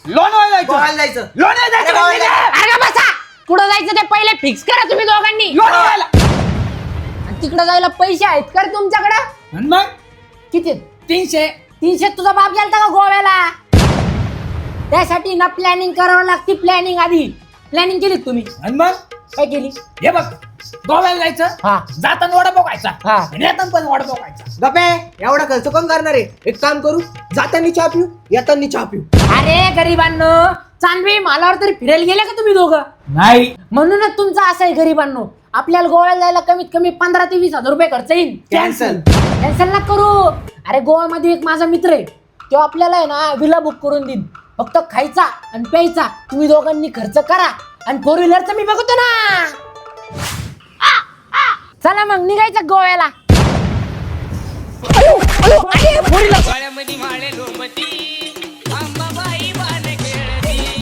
लोणावळ्याला गोव्याला जायचं. अरे बसा, कुठं जायचं ते पहिले फिक्स करा तुम्ही दोघांनी. लोणावळ्याला. आणि तिकडे जायला पैसे आहेत का रे तुमच्याकडे? आणि मग किती? 300. 300 तुझा बाप गेलता का गोव्याला? त्यासाठी ना प्लॅनिंग करावं लागते. प्लॅनिंग आधी प्लॅनिंग केली तुम्ही? आणि मग काय केली? हे बघ, गोव्याला जायचं, हा जाताना वडा बघायचा हा. आणि येताना पण वडा बघायचा. गप्पे, एवढा खर्च कोण करणार आहे? एक काम करू, जाताना चहा पिऊ, येताना चहा पिऊ. अरे गरिबांनो, चांदवी मालावर तरी फिरायला गेले का तुम्ही दोघं? नाही. म्हणूनच तुमचं असं आहे गरिबांनो. आपल्याला गोव्याला जायला कमीत कमी 15 ते 20 हजार रुपये खर्च येईल. कॅन्सल. कॅन्सल ना करू. अरे गोव्यामध्ये एक माझा मित्र आहे, तो आपल्याला आहे ना विला बुक करून देईन. फक्त खायचा आणि प्यायचा तुम्ही दोघांनी खर्च करा. आणि 4 व्हीलरचं मी बघतो ना. चला मग निघायचं गोव्याला. 4 व्हीलर